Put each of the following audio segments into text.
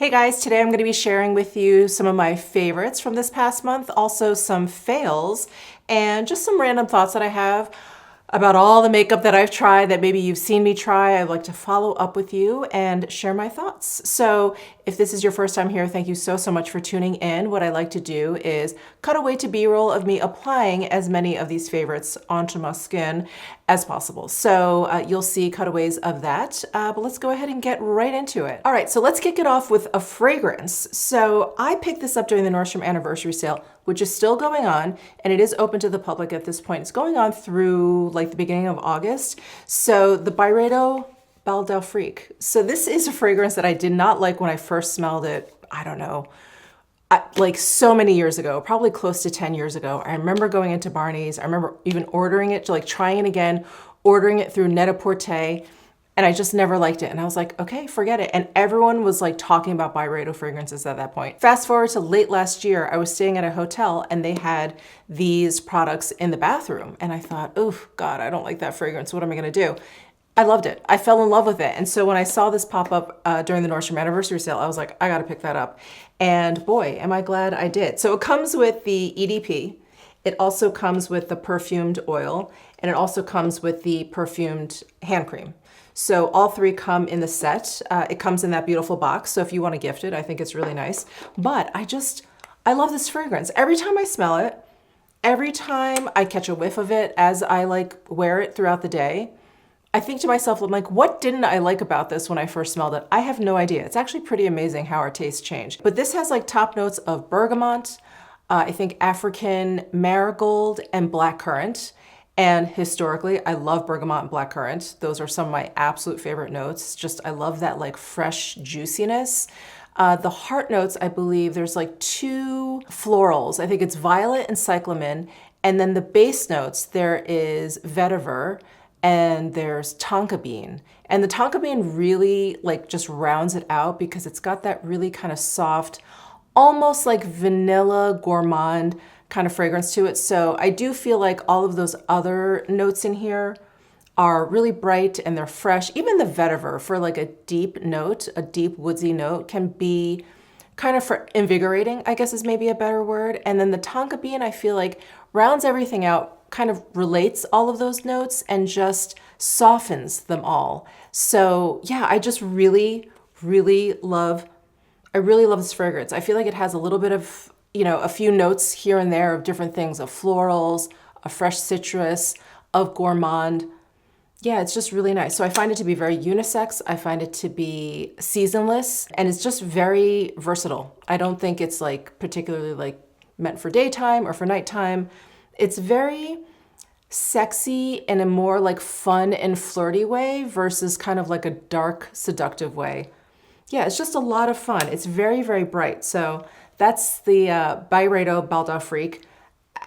Hey guys, today I'm going to be sharing with you some of my favorites from this past month, also some fails, and just some random thoughts that I have about all the makeup that I've tried that maybe you've seen me try. I'd like to follow up with you and share my thoughts. So if this is your first time here, thank you so much for tuning in. What I like to do is cut away to B-roll of me applying as many of these favorites onto my skin as possible. So you'll see cutaways of that, but let's go ahead and get right into it. All right, so let's kick it off with a fragrance. So I picked this up during the Nordstrom Anniversary Sale, which is still going on, and it is open to the public at this point. It's going on through like the beginning of August. So the Byredo Bal d'Afrique. So this is a fragrance that I did not like when I first smelled it, I don't know, like so many years ago, probably close to 10 years ago. I remember going into Barney's. I remember even ordering it, like trying it again, ordering it through Net-a-Porter, and I just never liked it. And I was like, okay, forget it. And everyone was like talking about Byredo fragrances at that point. Fast forward to late last year, I was staying at a hotel and they had these products in the bathroom. And I thought, oh God, I don't like that fragrance. What am I gonna do? I loved it. I fell in love with it. And so when I saw this pop up during the Nordstrom Anniversary Sale, I was like, I gotta pick that up. And boy, am I glad I did. So it comes with the EDP. It also comes with the perfumed oil, and it also comes with the perfumed hand cream. So all three come in the set. It comes in that beautiful box. So if you want to gift it, I think it's really nice. But I love this fragrance. Every time I smell it, every time I catch a whiff of it as I like wear it throughout the day, I think to myself, I'm like, what didn't I like about this when I first smelled it? I have no idea. It's actually pretty amazing how our tastes change. But this has like top notes of bergamot, I think African marigold and blackcurrant. And historically, I love bergamot and blackcurrant. Those are some of my absolute favorite notes. Just, I love that like fresh juiciness. The heart notes, I believe there's like two florals. I think it's violet and cyclamen. And then the base notes, there is vetiver and there's tonka bean. And the tonka bean really like just rounds it out because it's got that really kind of soft, almost like vanilla gourmand kind of fragrance to it. So I do feel like all of those other notes in here are really bright and they're fresh. Even the vetiver for like a deep note, a deep woodsy note can be kind of invigorating, I guess is maybe a better word. And then the tonka bean, I feel like rounds everything out, kind of relates all of those notes and just softens them all. So yeah, I just really love this fragrance. I feel like it has a little bit of, you know, a few notes here and there of different things, of florals, of fresh citrus, of gourmand. Yeah, it's just really nice. So I find it to be very unisex. I find it to be seasonless, and it's just very versatile. I don't think it's like particularly like meant for daytime or for nighttime. It's very sexy in a more like fun and flirty way versus kind of like a dark, seductive way. Yeah, it's just a lot of fun. It's very bright. So that's the Byredo Bal d'Afrique.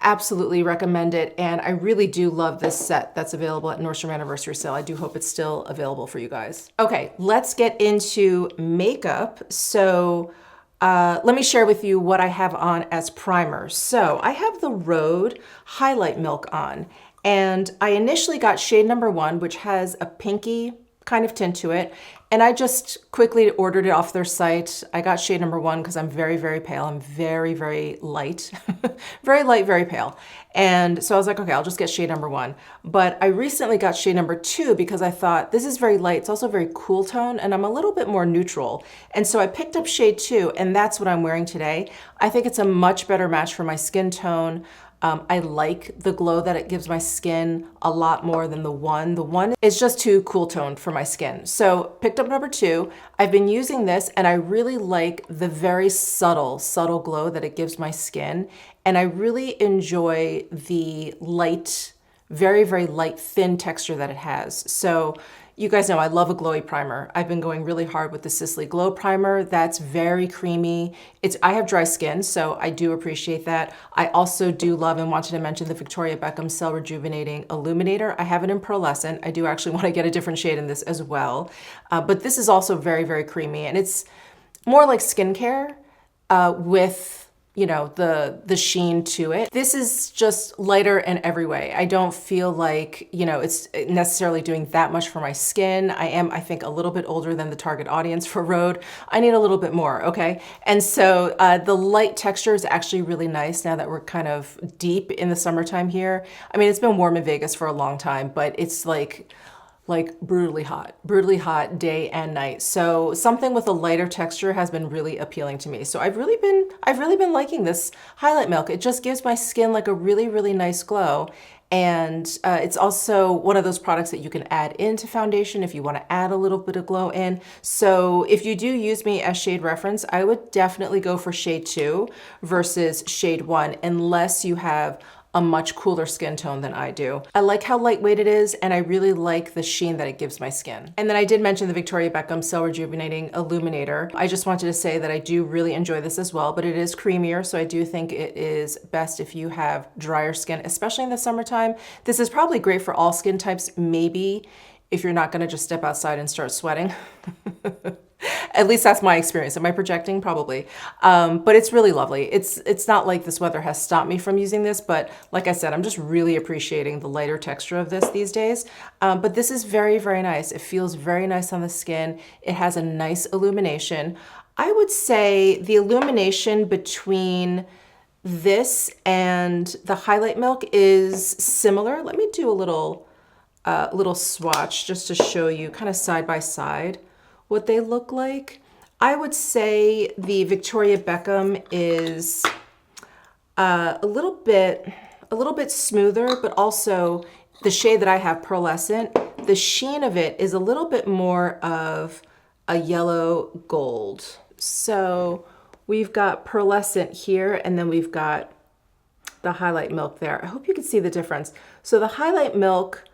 Absolutely recommend it. And I really do love this set that's available at Nordstrom Anniversary Sale. I do hope it's still available for you guys. Okay, let's get into makeup. So let me share with you what I have on as primer. So I have the Rhode Highlight Milk on. And I initially got shade number 1, which has a pinky kind of tint to it. And I just quickly ordered it off their site. I got shade number 1 because I'm very pale. I'm very light, very light, very pale. And so I was like, okay, I'll just get shade number 1. But I recently got shade number 2 because I thought this is very light. It's also very cool tone and I'm a little bit more neutral. And so I picked up shade 2 and that's what I'm wearing today. I think it's a much better match for my skin tone. I like the glow that it gives my skin a lot more than the 1. The 1 is just too cool toned for my skin. So picked up number 2. I've been using this and I really like the very subtle glow that it gives my skin. And I really enjoy the light, very light, thin texture that it has. So you guys know I love a glowy primer. I've been going really hard with the Sisley Glow Primer. That's very creamy. I have dry skin, so I do appreciate that. I also do love and wanted to mention the Victoria Beckham Cell Rejuvenating Illuminator. I have it in Pearlescent. I do actually want to get a different shade in this as well. But this is also very creamy, and it's more like skincare with you know, the sheen to it. This is just lighter in every way. I don't feel like, you know, it's necessarily doing that much for my skin. I am, I think, a little bit older than the target audience for Rhode. I need a little bit more, okay? And so the light texture is actually really nice now that we're kind of deep in the summertime here. I mean, it's been warm in Vegas for a long time, but it's like brutally hot day and night. So something with a lighter texture has been really appealing to me. So I've really been liking this highlight milk. It just gives my skin like a really nice glow. And it's also one of those products that you can add into foundation if you want to add a little bit of glow in. So if you do use me as shade reference, I would definitely go for shade 2 versus shade 1 unless you have a much cooler skin tone than I do. I like how lightweight it is, and I really like the sheen that it gives my skin. And then I did mention the Victoria Beckham Cell Rejuvenating Illuminator. I just wanted to say that I do really enjoy this as well, but it is creamier, so I do think it is best if you have drier skin, especially in the summertime. This is probably great for all skin types, maybe if you're not gonna just step outside and start sweating. At least that's my experience. Am I projecting? Probably. But it's really lovely. It's not like this weather has stopped me from using this, but like I said, I'm just really appreciating the lighter texture of this these days. But this is very nice. It feels very nice on the skin. It has a nice illumination. I would say the illumination between this and the highlight milk is similar. Let me do a little swatch just to show you kind of side by side what they look like. I would say the Victoria Beckham is a little bit smoother, but also the shade that I have, Pearlescent, the sheen of it is a little bit more of a yellow gold. So we've got Pearlescent here, and then we've got the highlight milk there. I hope you can see the difference. So the highlight milk,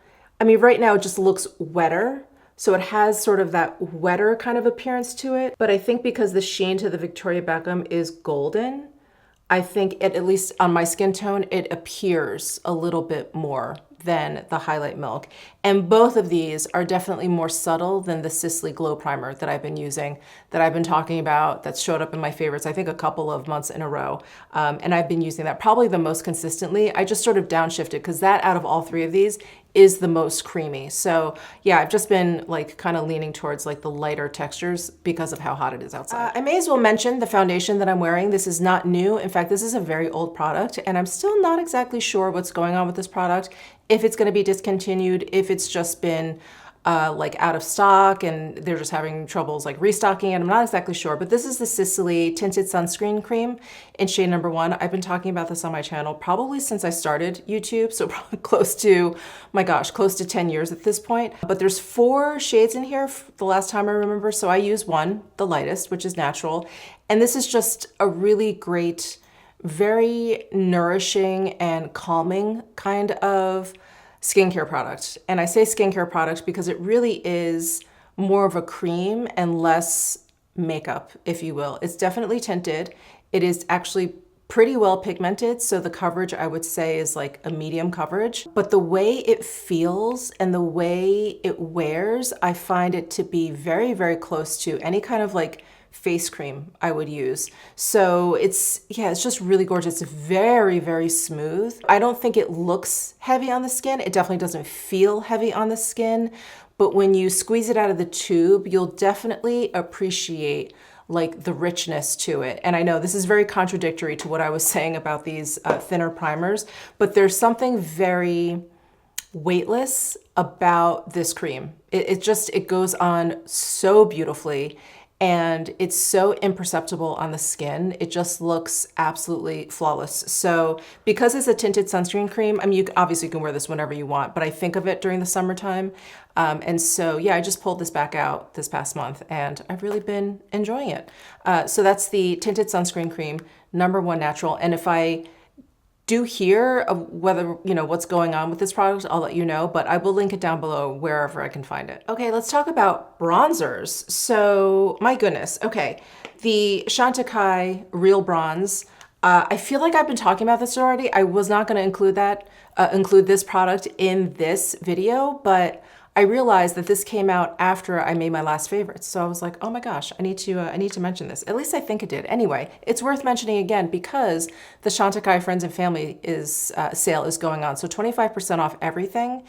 I mean, right now it just looks wetter. So it has sort of that wetter kind of appearance to it. But I think because the sheen to the Victoria Beckham is golden, I think at least on my skin tone, it appears a little bit more than the highlight milk. And both of these are definitely more subtle than the Sisley Glow Primer that I've been using, that I've been talking about, that showed up in my favorites, I think a couple of months in a row. And I've been using that probably the most consistently. I just sort of downshifted because that out of all three of these is the most creamy. So yeah, I've just been like kind of leaning towards like the lighter textures because of how hot it is outside. I may as well mention the foundation that I'm wearing. This is not new. In fact, this is a very old product, and I'm still not exactly sure what's going on with this product. If it's gonna be discontinued, if it's just been like out of stock and they're just having troubles like restocking it. I'm not exactly sure, but this is the Sisley Tinted Sunscreen Cream in shade number 1. I've been talking about this on my channel probably since I started YouTube, so probably close to, my gosh, close to 10 years at this point. But there's 4 shades in here the last time I remember, so I use one, the lightest, which is natural. And this is just a really great, very nourishing and calming kind of skincare product. And I say skincare product because it really is more of a cream and less makeup, if you will. It's definitely tinted. It is actually pretty well pigmented, so the coverage I would say is like a medium coverage. But the way it feels and the way it wears, I find it to be very, very close to any kind of like face cream I would use. So it's just really gorgeous. It's very, very smooth. I don't think it looks heavy on the skin. It definitely doesn't feel heavy on the skin, but when you squeeze it out of the tube, you'll definitely appreciate like the richness to it. And I know this is very contradictory to what I was saying about these thinner primers, but there's something very weightless about this cream. It goes on so beautifully, and it's so imperceptible on the skin. It just looks absolutely flawless. So because it's a tinted sunscreen cream, I mean, you obviously can wear this whenever you want, but I think of it during the summertime. And so, yeah, I just pulled this back out this past month and I've really been enjoying it. So that's the tinted sunscreen cream, number 1 natural. And if I do hear of whether, you know, what's going on with this product, I'll let you know, but I will link it down below wherever I can find it. Okay, let's talk about bronzers. So, my goodness, okay, the Chantecaille Real Bronze. I feel like I've been talking about this already. I was not gonna include this product in this video, but I realized that this came out after I made my last favorites. So I was like, oh my gosh, I need to mention this. At least I think it did. Anyway, it's worth mentioning again because the Chantecaille Friends and Family sale is going on. So 25% off everything.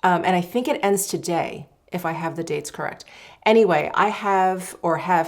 And I think it ends today, if I have the dates correct. Anyway, I have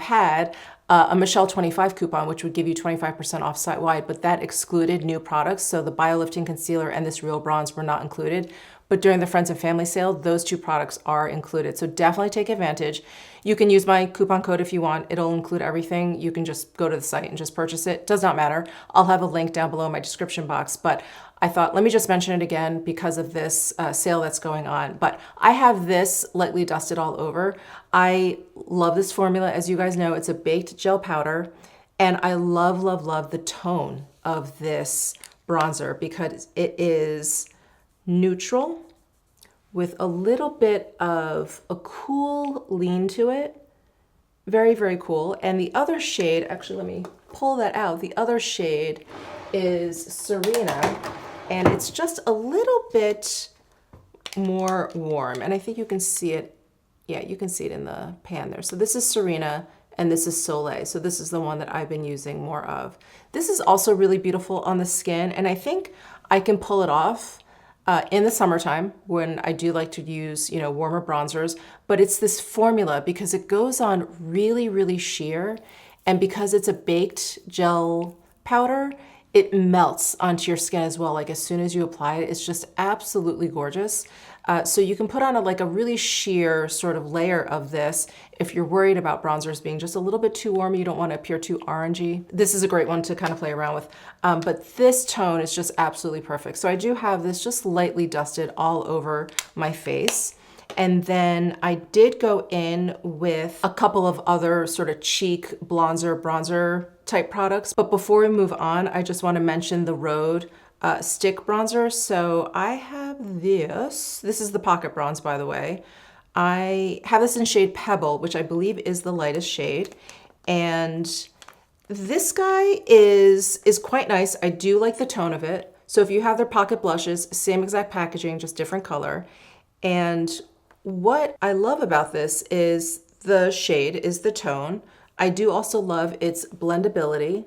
had a Michele 25 coupon, which would give you 25% off site-wide, but that excluded new products. So the BioLifting Concealer and this Real Bronze were not included. But during the Friends and Family sale, those two products are included. So definitely take advantage. You can use my coupon code if you want. It'll include everything. You can just go to the site and just purchase it. Does not matter. I'll have a link down below in my description box. But I thought, let me just mention it again because of this sale that's going on. But I have this lightly dusted all over. I love this formula. As you guys know, it's a baked gel powder. And I love, love, love the tone of this bronzer because it is neutral with a little bit of a cool lean to it. Very, very cool. And the other shade, actually, let me pull that out. The other shade is Serena, and it's just a little bit more warm. And I think you can see it. Yeah, you can see it in the pan there. So this is Serena, and this is Soleil. So this is the one that I've been using more of. This is also really beautiful on the skin, and I think I can pull it off in the summertime when I do like to use, warmer bronzers, but it's this formula because it goes on really, really sheer. And because it's a baked gel powder, it melts onto your skin as well. Like as soon as you apply it, it's just absolutely gorgeous. So you can put on a really sheer sort of layer of this if you're worried about bronzers being just a little bit too warm. You don't want to appear too orangey. This is a great one to kind of play around with. But this tone is just absolutely perfect. So I do have this just lightly dusted all over my face. And then I did go in with a couple of other sort of cheek bronzer type products. But before we move on, I just want to mention the Rhode stick bronzer. So I have this. This is the Pocket Bronze, by the way. I have this in shade Pebble, which I believe is the lightest shade. And this guy is quite nice. I do like the tone of it. So if you have their pocket blushes, same exact packaging, just different color. And what I love about this is the shade is the tone. I do also love its blendability.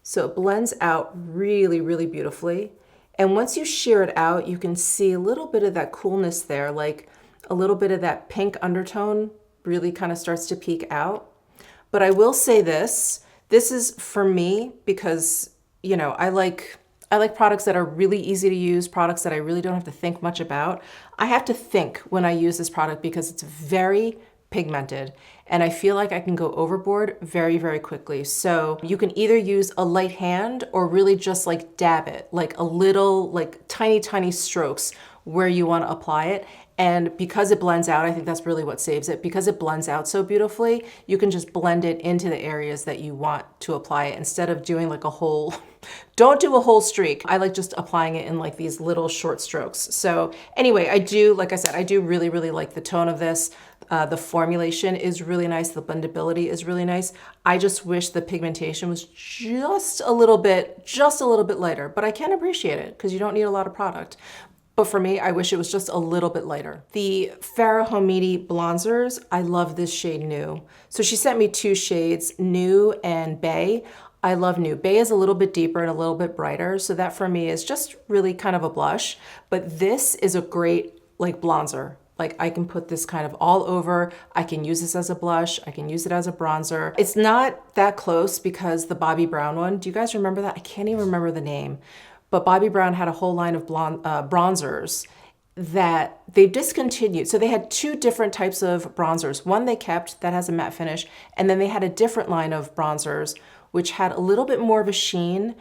So it blends out really, really beautifully. And once you sheer it out, you can see a little bit of that coolness there, like a little bit of that pink undertone really kind of starts to peek out. But I will say this is for me because, I like products that are really easy to use, products that I really don't have to think much about. I have to think when I use this product because it's very pigmented and I feel like I can go overboard very, very quickly. So you can either use a light hand or really just dab it, like a little, tiny, tiny strokes where you want to apply it. And because it blends out, I think that's really what saves it. Because it blends out so beautifully, you can just blend it into the areas that you want to apply it instead of doing a whole, don't do a whole streak. I like just applying it in these little short strokes. So anyway, like I said, I do really, really like the tone of this. The formulation is really nice. The blendability is really nice. I just wish the pigmentation was just a little bit lighter, but I can appreciate it because you don't need a lot of product. But for me, I wish it was just a little bit lighter. The Farrah Homidi bronzers, I love this shade New. So she sent me two shades, New and Bay. I love New. Bay is a little bit deeper and a little bit brighter. So that for me is just really kind of a blush. But this is a great bronzer. I can put this kind of all over. I can use this as a blush. I can use it as a bronzer. It's not that close because the Bobbi Brown one, do you guys remember that? I can't even remember the name. But Bobbi Brown had a whole line of bronzers that they've discontinued. So they had two different types of bronzers. One they kept that has a matte finish, and then they had a different line of bronzers which had a little bit more of a sheen,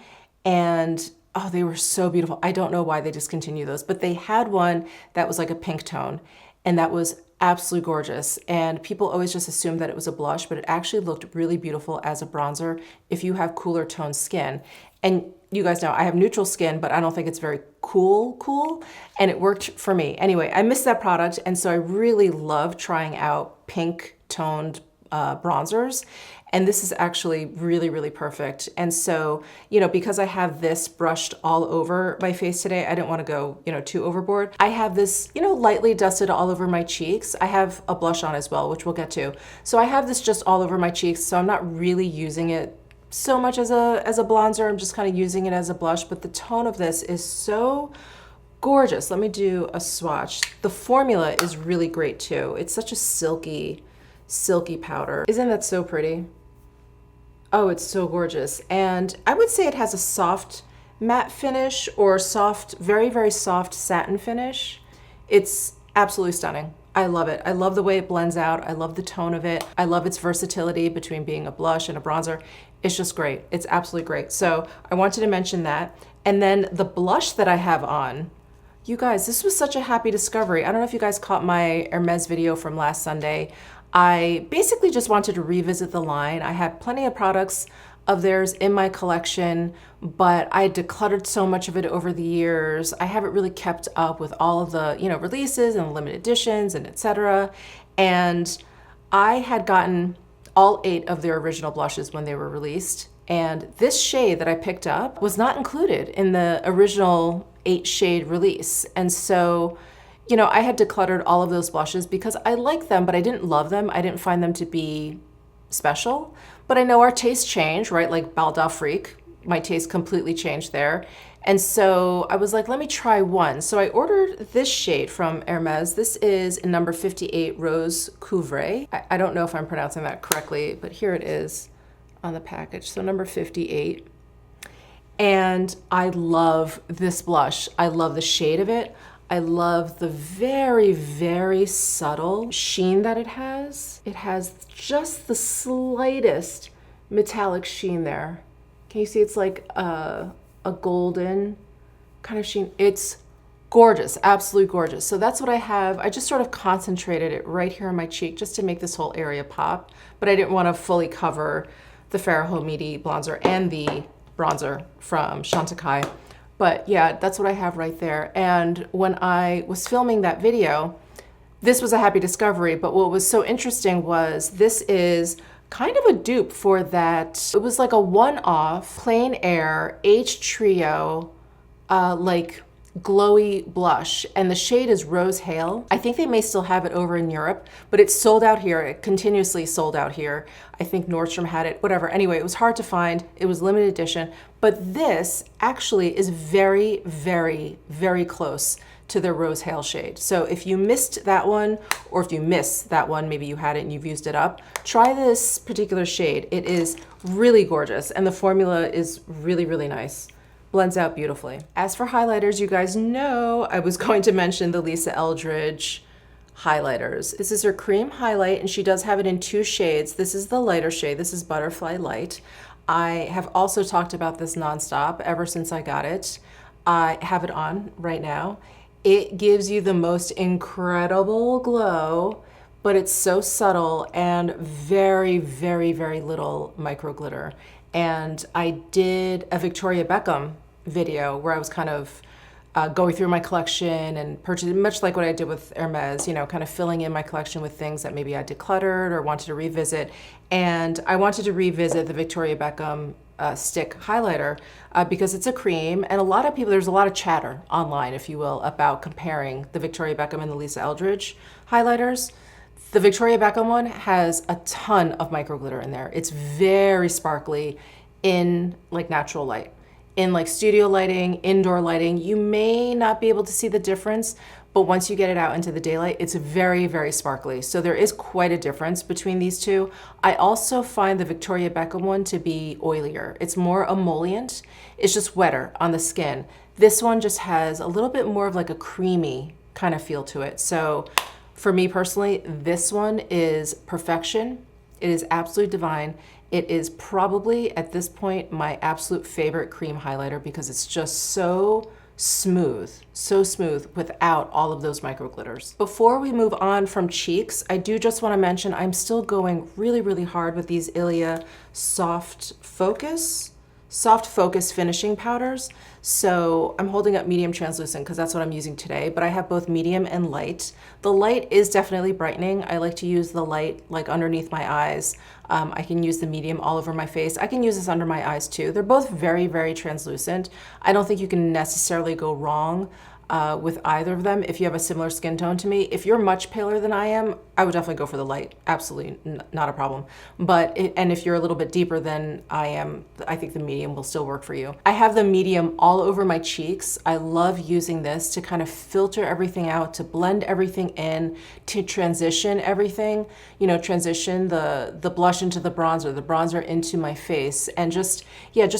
and oh, they were so beautiful. I don't know why they discontinued those, but they had one that was like a pink tone, and that was absolutely gorgeous. And people always just assumed that it was a blush, but it actually looked really beautiful as a bronzer if you have cooler toned skin. And you guys know I have neutral skin, but I don't think it's very cool, and it worked for me. Anyway, I missed that product, and so I really love trying out pink toned bronzers. And this is actually really, really perfect. And so, you know, because I have this brushed all over my face today, I didn't want to go, you know, too overboard. I have this, you know, lightly dusted all over my cheeks. I have a blush on as well, which we'll get to. So I have this just all over my cheeks. So I'm not really using it so much as a bronzer. I'm just kind of using it as a blush, but the tone of this is so gorgeous. Let me do a swatch. The formula is really great too. It's such a silky powder. Isn't that so pretty? Oh, it's so gorgeous. And I would say it has a soft matte finish or soft, very, very soft satin finish. It's absolutely stunning. I love it. I love the way it blends out. I love the tone of it. I love its versatility between being a blush and a bronzer. It's just great. It's absolutely great. So I wanted to mention that. And then the blush that I have on, you guys, this was such a happy discovery. I don't know if you guys caught my Hermes video from last Sunday. I basically just wanted to revisit the line. I had plenty of products of theirs in my collection, but I decluttered so much of it over the years. I haven't really kept up with all of the, you know, releases and limited editions and etc. And I had gotten all 8 of their original blushes when they were released. And this shade that I picked up was not included in the original 8 shade release. And so, you know, I had decluttered all of those blushes because I like them, but I didn't love them. I didn't find them to be special. But I know our tastes change, right? Like Balda Freak, my taste completely changed there. And so I was like, let me try one. So I ordered this shade from Hermes. This is in number 58, Rose Couvre. I don't know if I'm pronouncing that correctly, but here it is on the package. So number 58. And I love this blush. I love the shade of it. I love the very, very subtle sheen that it has. It has just the slightest metallic sheen there. Can you see it's like a golden kind of sheen? It's gorgeous, absolutely gorgeous. So that's what I have. I just sort of concentrated it right here on my cheek just to make this whole area pop, but I didn't want to fully cover the Farrah Hamidi bronzer and the bronzer from Chantecaille. But yeah, that's what I have right there. And when I was filming that video, this was a happy discovery, but what was so interesting was this is kind of a dupe for that. It was like a one-off Plain Air H Trio like glowy blush, and the shade is Rose Hale. I think they may still have it over in Europe, but it's sold out here. It continuously sold out here. I think Nordstrom had it, whatever. Anyway, it was hard to find. It was limited edition, but this actually is very, very, very close to the Rose Hale shade. So if you missed that one, or if you missed that one, maybe you had it and you've used it up, try this particular shade. It is really gorgeous, and the formula is really, really nice. Blends out beautifully. As for highlighters, you guys know I was going to mention the Lisa Eldridge highlighters. This is her cream highlight, and she does have it in 2 shades. This is the lighter shade. This is Butterfly Light. I have also talked about this nonstop ever since I got it. I have it on right now. It gives you the most incredible glow, but it's so subtle and very, very, very little micro glitter. And I did a Victoria Beckham video where I was kind of going through my collection and purchasing, much like what I did with Hermes, you know, kind of filling in my collection with things that maybe I decluttered or wanted to revisit. And I wanted to revisit the Victoria Beckham stick highlighter because it's a cream, and a lot of people, there's a lot of chatter online, if you will, about comparing the Victoria Beckham and the Lisa Eldridge highlighters. The Victoria Beckham one has a ton of micro glitter in there. It's very sparkly in like natural light. In like studio lighting, indoor lighting, you may not be able to see the difference, but once you get it out into the daylight, it's very, very sparkly. So there is quite a difference between these two. I also find the Victoria Beckham one to be oilier. It's more emollient. It's just wetter on the skin. This one just has a little bit more of like a creamy kind of feel to it. So for me personally, this one is perfection. It is absolutely divine. It is probably, at this point, my absolute favorite cream highlighter because it's just so smooth without all of those micro glitters. Before we move on from cheeks, I do just want to mention I'm still going really, really hard with these Ilia Soft Focus soft focus finishing powders. So I'm holding up medium translucent because that's what I'm using today, but I have both medium and light. The light is definitely brightening. I like to use the light like underneath my eyes. I can use the medium all over my face. I can use this under my eyes too. They're both very, very translucent. I don't think you can necessarily go wrong with either of them if you have a similar skin tone to me. If you're much paler than I am, I would definitely go for the light. Absolutely not a problem. And if you're a little bit deeper than I am, I think the medium will still work for you. I have the medium all over my cheeks. I love using this to kind of filter everything out, to blend everything in, to transition everything, you know, transition the blush into the bronzer into my face, and just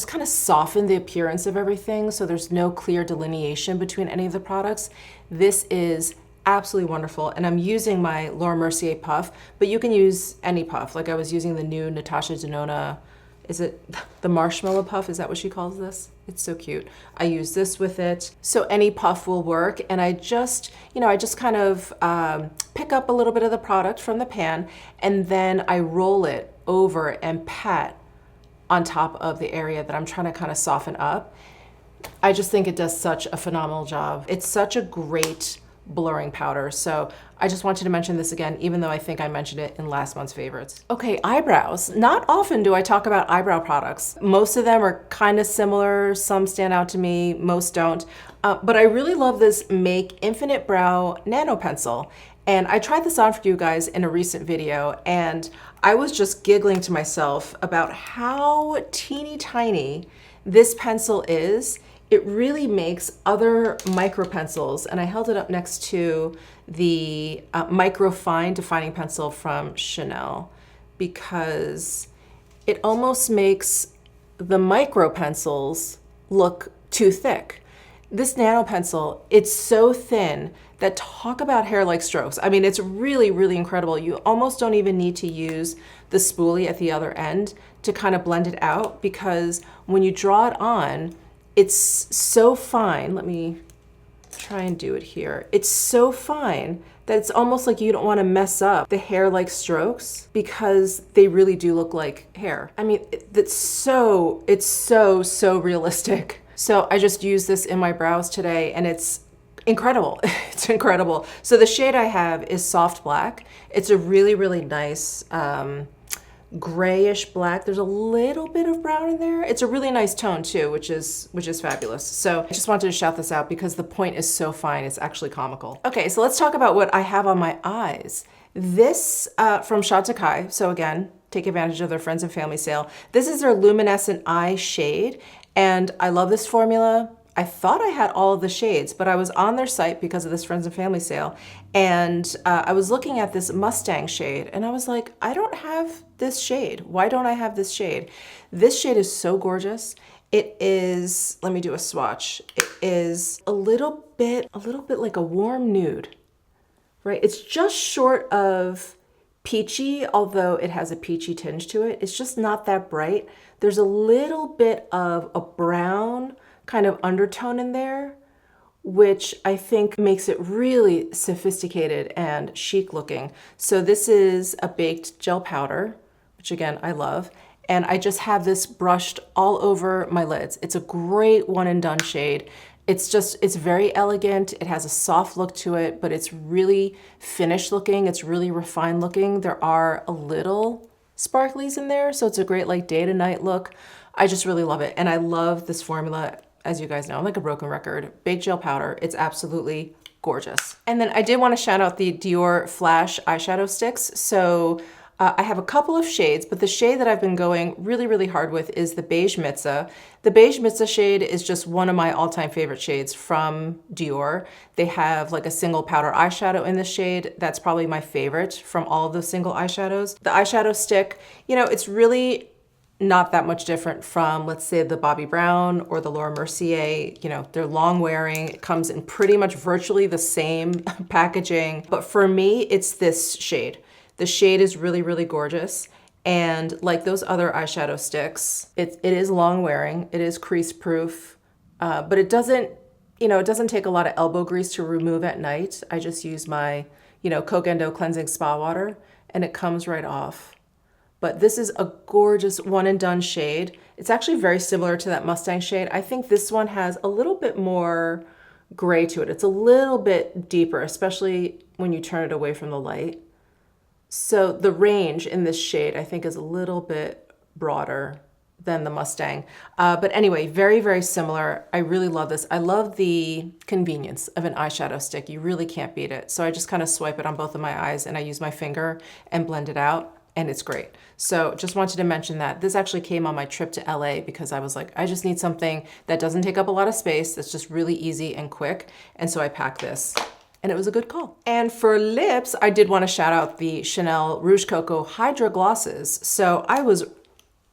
kind of soften the appearance of everything so there's no clear delineation between any of the products. This is absolutely wonderful, and I'm using my Laura Mercier puff, but you can use any puff. Like I was using the new Natasha Denona, is it the marshmallow puff? Is that what she calls this? It's so cute. I use this with it. So any puff will work, and I just kind of pick up a little bit of the product from the pan, and then I roll it over and pat on top of the area that I'm trying to kind of soften up. I just think it does such a phenomenal job. It's such a great blurring powder. So I just wanted to mention this again, even though I think I mentioned it in last month's favorites. Okay, eyebrows. Not often do I talk about eyebrow products. Most of them are kind of similar. Some stand out to me, most don't. But I really love this Make Infinite Brow Nano Pencil. And I tried this on for you guys in a recent video, and I was just giggling to myself about how teeny tiny this pencil is. It really makes other micro pencils, and I held it up next to the Micro Fine Defining Pencil from Chanel, because it almost makes the micro pencils look too thick. This nano pencil, it's so thin that, talk about hair-like strokes. I mean, it's really, really incredible. You almost don't even need to use the spoolie at the other end to kind of blend it out, because when you draw it on, it's so fine. Let me try and do it here. It's so fine that it's almost like you don't want to mess up the hair-like strokes, because they really do look like hair. I mean, it's so realistic. So I just used this in my brows today, and it's incredible. It's incredible. So the shade I have is Soft Black. It's a really, really nice grayish black. There's a little bit of brown in there. It's a really nice tone too, which is fabulous. So I just wanted to shout this out because the point is so fine. It's actually comical. Okay, so let's talk about what I have on my eyes. This from Chantecaille. So again, take advantage of their Friends and Family Sale. This is their Luminescent Eye shade, and I love this formula. I thought I had all of the shades, but I was on their site because of this Friends and Family Sale, and I was looking at this Mustang shade, and I was like, I don't have this shade. Why don't I have this shade? This shade is so gorgeous. It is, let me do a swatch. It is a little bit like a warm nude, right? It's just short of peachy, although it has a peachy tinge to it. It's just not that bright. There's a little bit of a brown kind of undertone in there, which I think makes it really sophisticated and chic looking. So this is a baked gel powder, which again, I love. And I just have this brushed all over my lids. It's a great one and done shade. It's very elegant. It has a soft look to it, but it's really finished looking. It's really refined looking. There are a little sparklies in there, so it's a great like day to night look. I just really love it. And I love this formula. As you guys know, I'm like a broken record. Baked gel powder, it's absolutely gorgeous. And then I did want to shout out the Dior Flash eyeshadow sticks. So I have a couple of shades, but the shade that I've been going really, really hard with is the Beige Mitza. The Beige Mitza shade is just one of my all-time favorite shades from Dior. They have like a single powder eyeshadow in this shade. That's probably my favorite from all of the single eyeshadows. The eyeshadow stick, you know, it's really not that much different from, let's say, the Bobbi Brown or the Laura Mercier. You know, they're long wearing. It comes in pretty much virtually the same packaging. But for me, it's this shade. The shade is really, really gorgeous. And like those other eyeshadow sticks, it is long wearing. It is crease proof, but it doesn't take a lot of elbow grease to remove at night. I just use my, Kogendo cleansing spa water, and it comes right off. But this is a gorgeous one and done shade. It's actually very similar to that Mustang shade. I think this one has a little bit more gray to it. It's a little bit deeper, especially when you turn it away from the light. So the range in this shade, I think, is a little bit broader than the Mustang. But anyway, very, very similar. I really love this. I love the convenience of an eyeshadow stick. You really can't beat it. So I just kind of swipe it on both of my eyes and I use my finger and blend it out, and it's great. So just wanted to mention that. This actually came on my trip to LA because I was like, I just need something that doesn't take up a lot of space, that's just really easy and quick. And so I packed this. And it was a good call. And for lips, I did want to shout out the Chanel Rouge Coco Hydra Glosses. So I was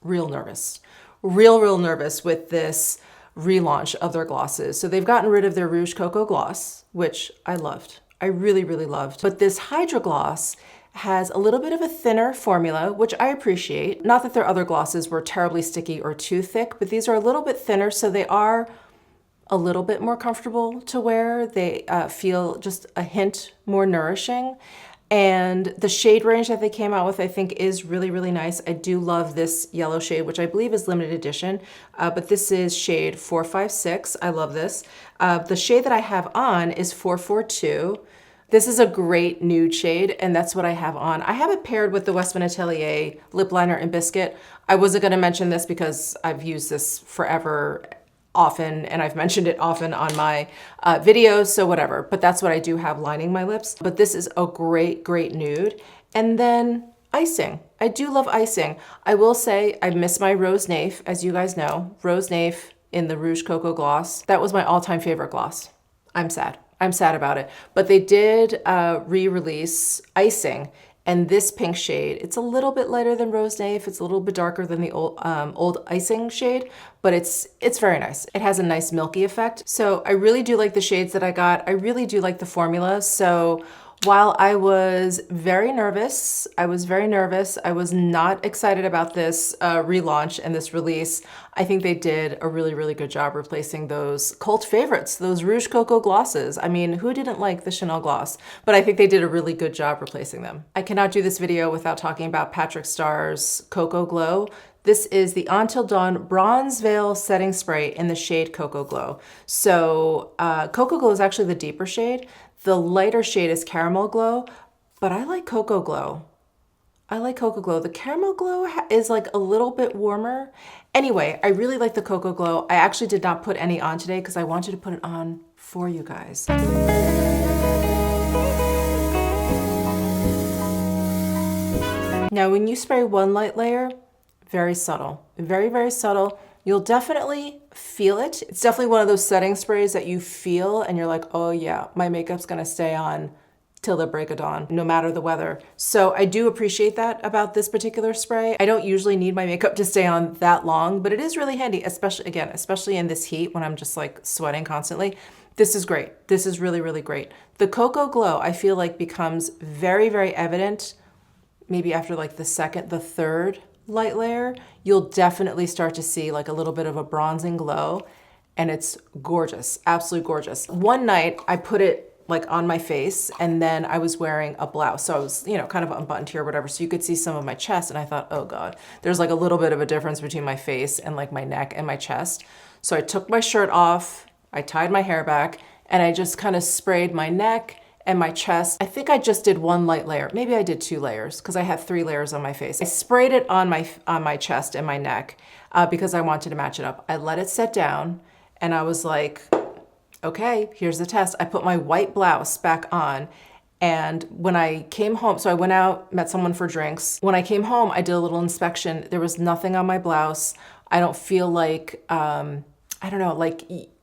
real nervous, real nervous with this relaunch of their glosses. So they've gotten rid of their Rouge Coco Gloss, which I loved. I really, really loved. But this Hydra Gloss has a little bit of a thinner formula, which I appreciate. Not that their other glosses were terribly sticky or too thick, but these are a little bit thinner, so they are a little bit more comfortable to wear. They feel just a hint more nourishing. And the shade range that they came out with, I think, is really, really nice. I do love this yellow shade, which I believe is limited edition, but this is shade 456. I love this. The shade that I have on is 442. This is a great nude shade, and that's what I have on. I have it paired with the Westman Atelier Lip Liner in Biscuit. I wasn't gonna mention this because I've used this forever, often, and I've mentioned it often on my videos, so whatever. But that's what I do have lining my lips. But this is a great, great nude. And then icing. I do love icing. I will say I miss my Rose Naif, as you guys know. Rose Naif in the Rouge Coco Gloss. That was my all-time favorite gloss. I'm sad. I'm sad about it. But they did re-release icing. And this pink shade, it's a little bit lighter than Rose Naif. It's a little bit darker than the old icing shade, but it's very nice. It has a nice milky effect. So I really do like the shades that I got. I really do like the formula. So while I was very nervous, I was not excited about this relaunch and this release. I think they did a really, really good job replacing those cult favorites, those Rouge Coco glosses. I mean, who didn't like the Chanel gloss? But I think they did a really good job replacing them. I cannot do this video without talking about Patrick Starr's Coco Glow. This is the Until Dawn Bronze Veil Setting Spray in the shade Coco Glow. So Coco Glow is actually the deeper shade. The lighter shade is Caramel Glow, but I like Coco Glow. I like Coco Glow. The Caramel Glow is like a little bit warmer. Anyway, I really like the Coco Glow. I actually did not put any on today because I wanted to put it on for you guys. Now, when you spray one light layer, very subtle, very, very subtle. You'll definitely feel it. It's definitely one of those setting sprays that you feel and you're like, oh yeah, my makeup's gonna stay on till the break of dawn, no matter the weather. So I do appreciate that about this particular spray. I don't usually need my makeup to stay on that long, but it is really handy, especially in this heat when I'm just like sweating constantly. This is great. This is really, really great. The Coco Glow, I feel like becomes very, very evident maybe after like the second, the third light layer. You'll definitely start to see like a little bit of a bronzing glow, and it's gorgeous, absolutely gorgeous. One night I put it like on my face and then I was wearing a blouse. So I was, you know, kind of unbuttoned here or whatever. So you could see some of my chest and I thought, oh God, there's like a little bit of a difference between my face and like my neck and my chest. So I took my shirt off, I tied my hair back, and I just kind of sprayed my neck and my chest. I think I just did one light layer. Maybe I did 2 layers because I had 3 layers on my face. I sprayed it on my chest and my neck because I wanted to match it up. I let it set down and I was like, okay, here's the test. I put my white blouse back on, and when I came home, so I went out, met someone for drinks. When I came home, I did a little inspection. There was nothing on my blouse. I don't feel like, I don't know, like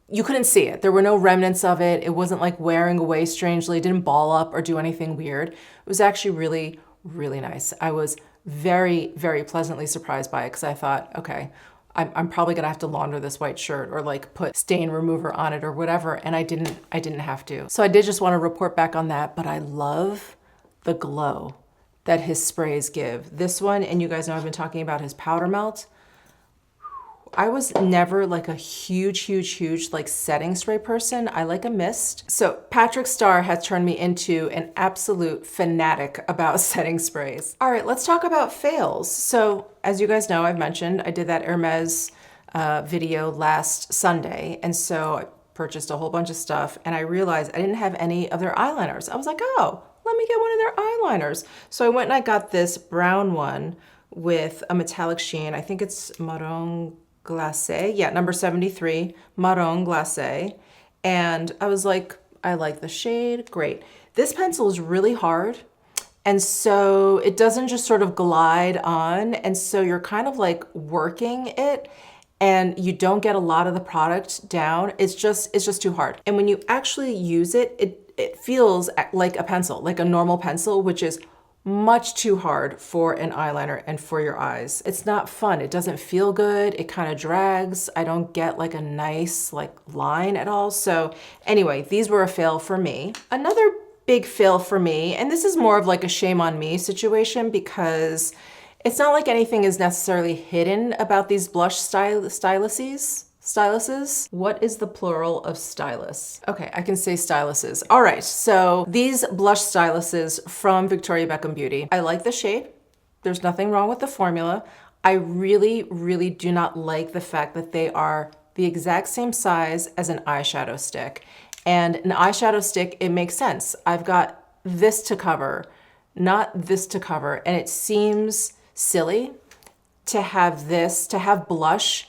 you couldn't see it. There were no remnants of it. It wasn't like wearing away strangely. It didn't ball up or do anything weird. It was actually really, really nice. I was very, very pleasantly surprised by it because I thought, okay, I'm probably gonna have to launder this white shirt or like put stain remover on it or whatever, and I didn't have to. So I did just want to report back on that, but I love the glow that his sprays give. This one, and you guys know I've been talking about his powder melt. I was never like a huge like setting spray person. I like a mist. So Patrick Starr has turned me into an absolute fanatic about setting sprays. All right, let's talk about fails. So as you guys know, I've mentioned I did that Hermes video last Sunday. And so I purchased a whole bunch of stuff and I realized I didn't have any of their eyeliners. I was like, oh, let me get one of their eyeliners. So I went and I got this brown one with a metallic sheen. I think it's Marron Glacé. Yeah, number 73, Marron Glacé. And I was like, I like the shade, great. This pencil is really hard. And so it doesn't just sort of glide on. And so you're kind of like working it and you don't get a lot of the product down. It's just too hard. And when you actually use it, it feels like a pencil, like a normal pencil, which is much too hard for an eyeliner and for your eyes. It's not fun. It doesn't feel good. It kind of drags. I don't get like a nice like line at all. So anyway, these were a fail for me. Another big fail for me, and this is more of like a shame on me situation because it's not like anything is necessarily hidden about these blush styluses. What is the plural of stylus? Okay, I can say styluses. All right, so these blush styluses from Victoria Beckham Beauty. I like the shade. There's nothing wrong with the formula. I really, really do not like the fact that they are the exact same size as an eyeshadow stick. And an eyeshadow stick, it makes sense. I've got this to cover, not this to cover. And it seems silly to have this, to have blush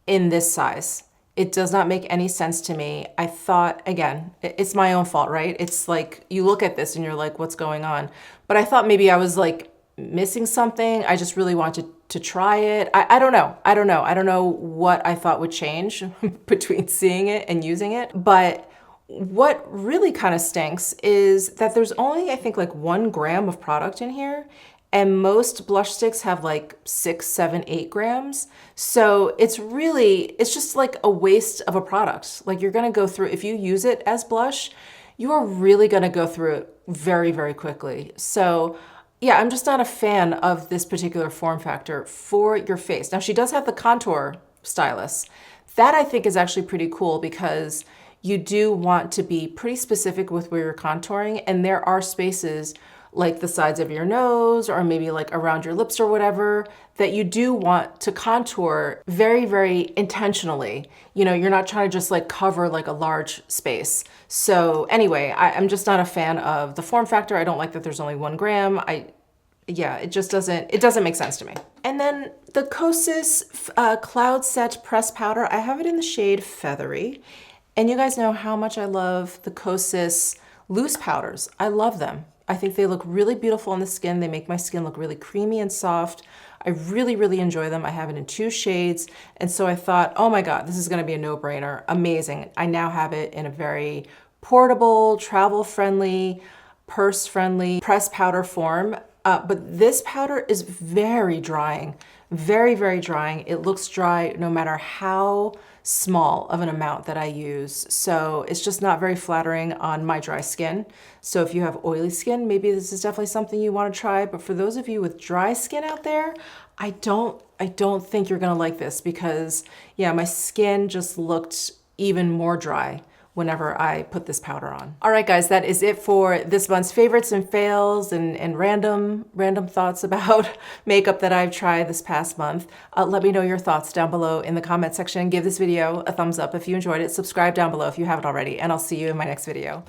in this size. It does not make any sense to me. I thought, again, it's my own fault, right? It's like, you look at this and you're like, what's going on? But I thought maybe I was like missing something. I just really wanted to try it. I don't know. I don't know what I thought would change between seeing it and using it. But what really kind of stinks is that there's only, I think, like 1 gram of product in here. And most blush sticks have like 6, 7, 8 grams. So it's just like a waste of a product. Like you're gonna go through, if you use it as blush, you are really gonna go through it very, very quickly. So yeah, I'm just not a fan of this particular form factor for your face. Now she does have the contour stylus. That I think is actually pretty cool because you do want to be pretty specific with where you're contouring, and there are spaces like the sides of your nose or maybe like around your lips or whatever that you do want to contour very, very intentionally. You know, you're not trying to just like cover like a large space. So anyway, I'm just not a fan of the form factor. I don't like that there's only 1 gram. Yeah, it doesn't make sense to me. And then the Kosas Cloud Set Press Powder, I have it in the shade Feathery. And you guys know how much I love the Kosas loose powders. I love them. I think they look really beautiful on the skin. They make my skin look really creamy and soft. I really, really enjoy them. I have it in 2 shades. And so I thought, oh my God, this is gonna be a no-brainer. Amazing. I now have it in a very portable, travel-friendly, purse-friendly press powder form. But this powder is very drying, very, very drying. It looks dry no matter how small of an amount that I use. So it's just not very flattering on my dry skin. So if you have oily skin, maybe this is definitely something you want to try. But for those of you with dry skin out there, I don't think you're gonna like this because yeah, my skin just looked even more dry whenever I put this powder on. All right, guys, that is it for this month's favorites and fails and random thoughts about makeup that I've tried this past month. Let me know your thoughts down below in the comment section. Give this video a thumbs up if you enjoyed it. Subscribe down below if you haven't already, and I'll see you in my next video.